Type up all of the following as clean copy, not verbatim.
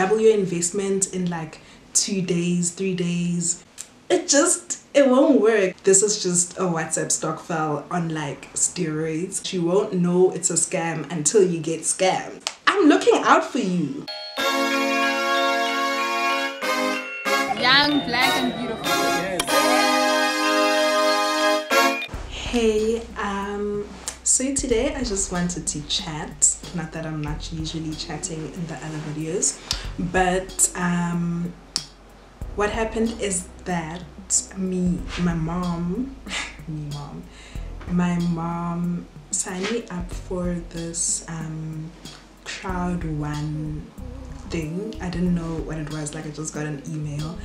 double your investment in like 2 days, 3 days. It won't work. This is just a WhatsApp stock file on like steroids. You won't know it's a scam until you get scammed. I'm looking out for you. Young, black and beautiful. Hey, so today I just wanted to chat. Not that I'm not usually chatting in the other videos, but what happened is that my mom signed me up for this Crowd1 thing. I didn't know what it was, like I just got an email,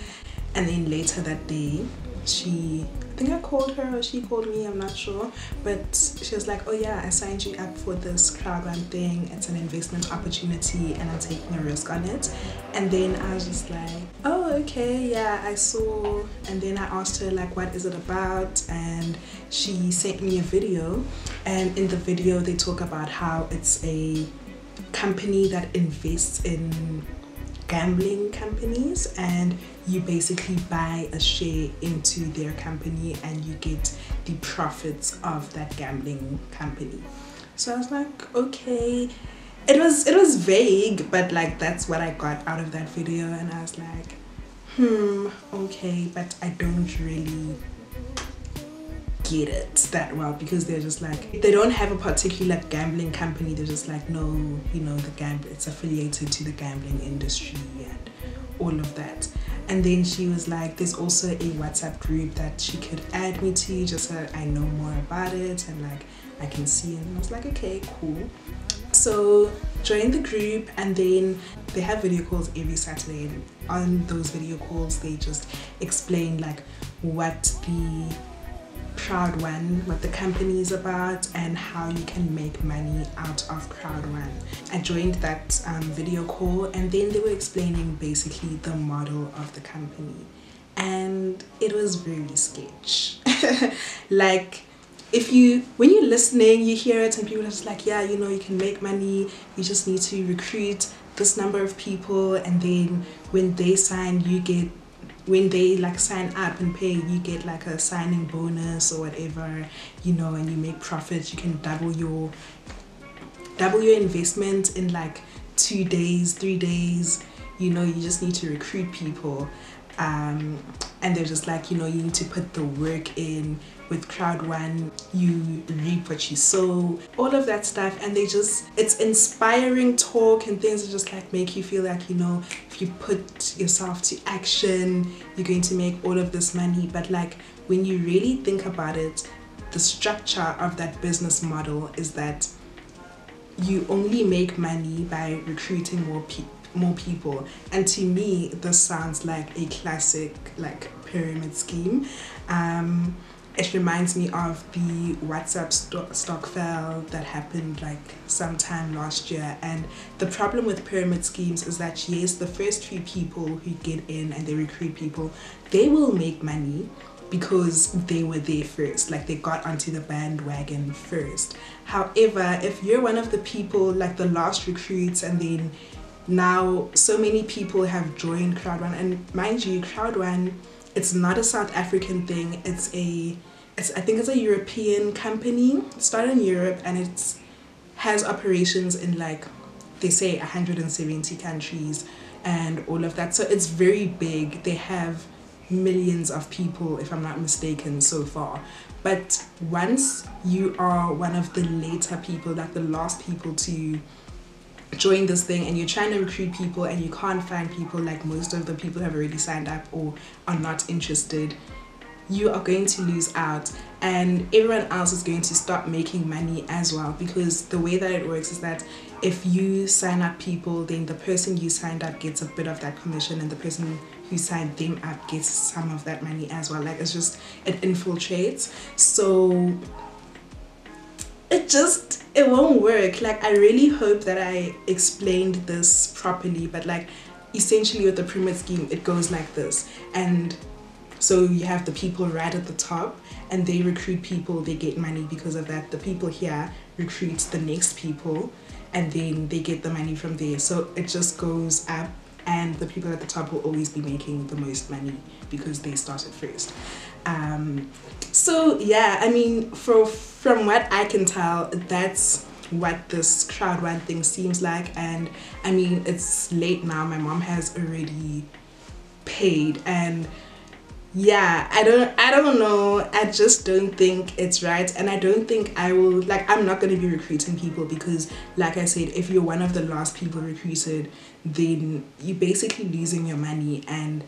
and then later that day I think I called her or she called me, I'm not sure, but she was like, oh yeah, I signed you up for this Crowd1 thing, it's an investment opportunity and I'm taking a risk on it. And then I was just like, oh okay, yeah, I saw. And then I asked her like, what is it about? And she sent me a video, and in the video they talk about how it's a company that invests in gambling companies, and you basically buy a share into their company and you get the profits of that gambling company. So I was like, okay, it was vague, but like that's what I got out of that video, and I was like, okay, but I don't really get it that well, because they're just like, they don't have a particular gambling company. They're just like, no, you know, it's affiliated to the gambling industry and all of that. And then she was like, there's also a WhatsApp group that she could add me to just so I know more about it and like I can see. And I was like, okay, cool. So join the group, and then they have video calls every Saturday, and on those video calls they just explain like what the Crowd1, what the company is about, and how you can make money out of Crowd1. I joined that video call, and then they were explaining basically the model of the company, and it was really sketch. Like, when you're listening, you hear it and people are just like, yeah, you know, you can make money, you just need to recruit this number of people, and then when they sign, when they like sign up and pay, you get like a signing bonus or whatever, you know, and you make profits. You can double your investment in like 2 days, 3 days, you know. You just need to recruit people, and they're just like, you know, you need to put the work in. With Crowd1, you reap what you sow, all of that stuff. And it's inspiring talk, and things that just like make you feel like, you know, if you put yourself to action, you're going to make all of this money. But like, when you really think about it, the structure of that business model is that you only make money by recruiting more people. And to me, this sounds like a classic like pyramid scheme. It reminds me of the WhatsApp stock file that happened like sometime last year. And the problem with pyramid schemes is that, yes, the first few people who get in and they recruit people, they will make money because they were there first, like they got onto the bandwagon first. However, if you're one of the people, like the last recruits, and then now so many people have joined Crowd1, and mind you, Crowd1, it's not a South African thing. I think it's a European company. It started in Europe, and it has operations in like, they say 170 countries and all of that. So it's very big. They have millions of people, if I'm not mistaken, so far. But once you are one of the later people, like the last people to join this thing, and you're trying to recruit people and you can't find people, like most of the people have already signed up or are not interested, you are going to lose out, and everyone else is going to stop making money as well. Because the way that it works is that if you sign up people, then the person you signed up gets a bit of that commission, and the person who signed them up gets some of that money as well. Like, it infiltrates. So it won't work. Like, I really hope that I explained this properly, but like, essentially with the pyramid scheme, it goes like this. And so you have the people right at the top, and they recruit people, they get money because of that. The people here recruit the next people, and then they get the money from there. So it just goes up and the people at the top will always be making the most money because they started first. So yeah, I mean, from what I can tell, that's what this Crowd1 thing seems like. And I mean, it's late now, my mom has already paid, and yeah, I don't know, I just don't think it's right, and I don't think I will, like, I'm not going to be recruiting people because, like I said, if you're one of the last people recruited, then you're basically losing your money, and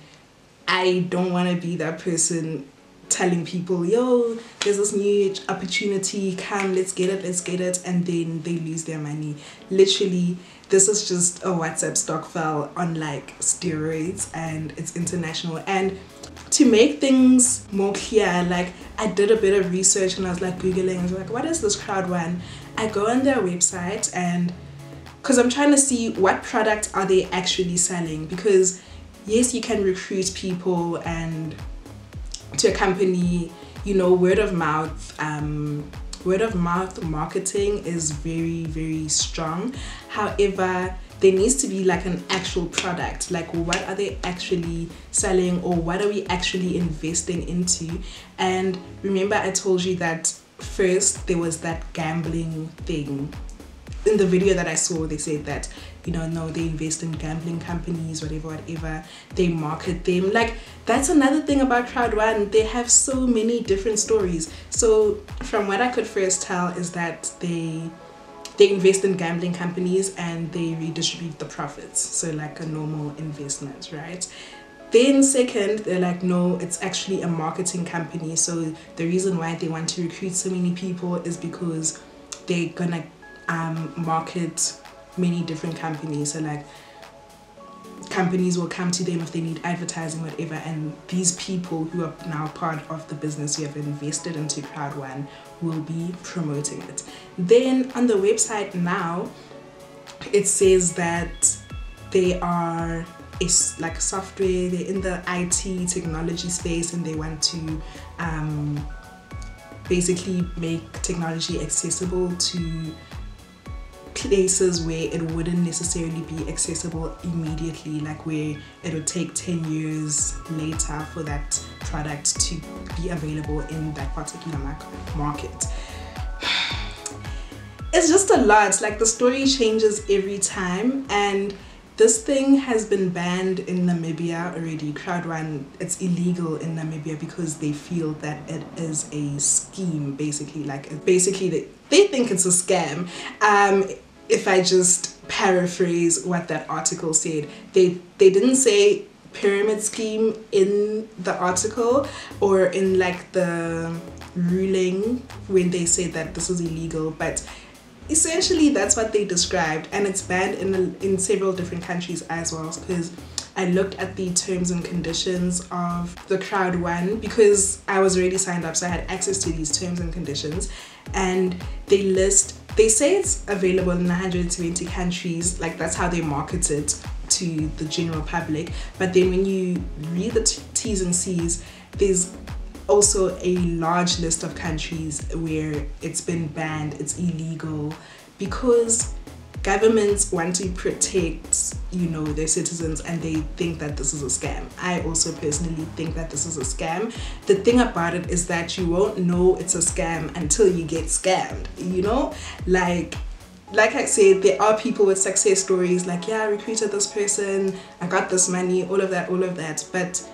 I don't want to be that person telling people, yo, there's this new opportunity, come, let's get it, and then they lose their money. Literally, this is just a WhatsApp stock file on like steroids, and it's international. And to make things more clear, like, I did a bit of research and I was like googling, I was like, what is this Crowd1? I go on their website, and because I'm trying to see what product are they actually selling, because yes, you can recruit people and to a company, you know, word of mouth marketing is very, very strong. However, there needs to be like an actual product, like what are they actually selling, or what are we actually investing into? And remember, I told you that first there was that gambling thing. In the video that I saw, they said that, you know, no, they invest in gambling companies, whatever, they market them. Like, that's another thing about Crowd1, they have so many different stories. So from what I could first tell is that they invest in gambling companies and they redistribute the profits, so like a normal investment, right? Then second, they're like, no, it's actually a marketing company. So the reason why they want to recruit so many people is because they're gonna market many different companies. So like, companies will come to them if they need advertising, whatever, and these people who are now part of the business, who have invested into Crowd1, will be promoting it. Then on the website now, it says that they are like software, they're in the IT technology space, and they want to basically make technology accessible to places where it wouldn't necessarily be accessible immediately, like where it would take 10 years later for that product to be available in that particular market. It's just a lot, like the story changes every time, and this thing has been banned in Namibia already. Crowd1, it's illegal in Namibia because they feel that it is a scheme, basically. Like, basically they think it's a scam. If I just paraphrase what that article said, they didn't say pyramid scheme in the article or in like the ruling when they said that this is illegal, but essentially that's what they described, and it's banned in several different countries as well. Because I looked at the terms and conditions of the Crowd1, because I was already signed up, so I had access to these terms and conditions, and they say it's available in 120 countries, like that's how they market it to the general public. But then when you read the T's and C's, there's also a large list of countries where it's been banned, it's illegal, because governments want to protect, you know, their citizens, and they think that this is a scam. I also personally think that this is a scam. The thing about it is that you won't know it's a scam until you get scammed, you know? Like I said, there are people with success stories, like, yeah, I recruited this person, I got this money, all of that, but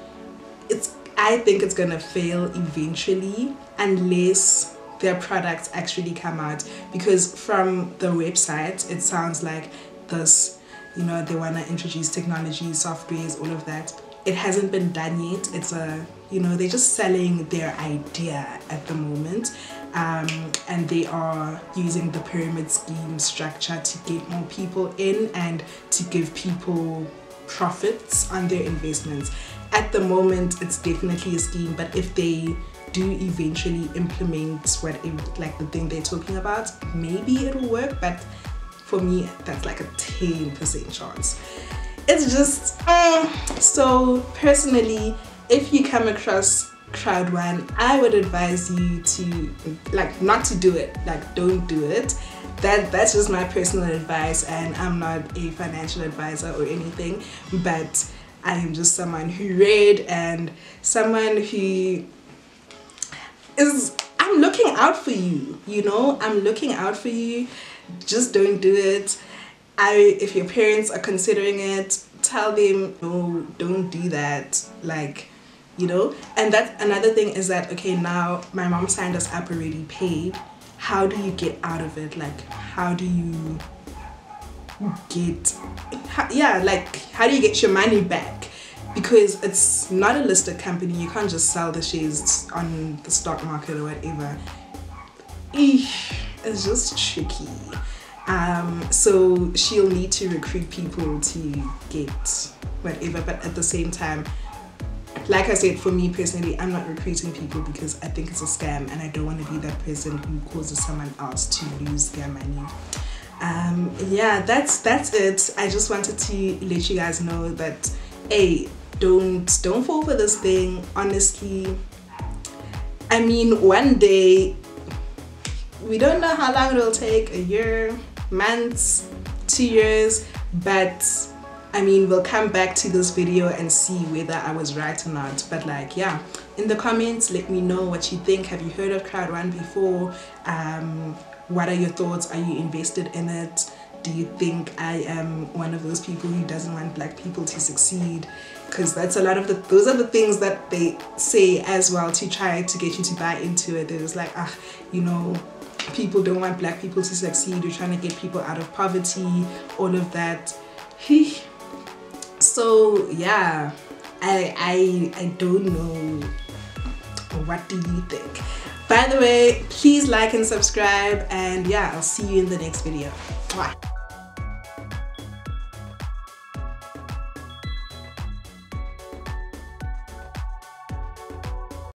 I think it's gonna fail eventually unless their products actually come out. Because from the website, it sounds like this, you know, they want to introduce technology, softwares, all of that. It hasn't been done yet. It's you know, they're just selling their idea at the moment, and they are using the pyramid scheme structure to get more people in and to give people profits on their investments. At the moment, it's definitely a scheme, but if they do eventually implement like the thing they're talking about, maybe it'll work. But for me, that's like a 10% chance. It's just so personally, if you come across Crowd1, I would advise you to like not to do it. Like, don't do it. that's just my personal advice, and I'm not a financial advisor or anything, but I am just someone who read and someone who is, I'm looking out for you, you know, I'm looking out for you. Just don't do it. If your parents are considering it, tell them no, don't do that, like, you know. And that's another thing, is that okay, now my mom signed us up already, paid. How do you get out of it? Like, how do you get, like, how do you get your money back? Because it's not a listed company, you can't just sell the shares on the stock market or whatever. It's just tricky. So she'll need to recruit people to get whatever, but at the same time, like I said, for me personally, I'm not recruiting people because I think it's a scam, and I don't want to be that person who causes someone else to lose their money. Yeah, that's it. I just wanted to let you guys know that, hey, don't fall for this thing. Honestly, I mean, one day, we don't know how long it'll take, a year, months, 2 years, but I mean, we'll come back to this video and see whether I was right or not. But like, yeah, in the comments, let me know what you think. Have you heard of Crowd1 before? What are your thoughts? Are you invested in it? Do you think I am one of those people who doesn't want black people to succeed? Because that's a lot of those are the things that they say as well to try to get you to buy into it. It's like, you know, people don't want black people to succeed. We're trying to get people out of poverty, all of that. So yeah, I don't know. What do you think? By the way, please like and subscribe, and yeah, I'll see you in the next video. Bye.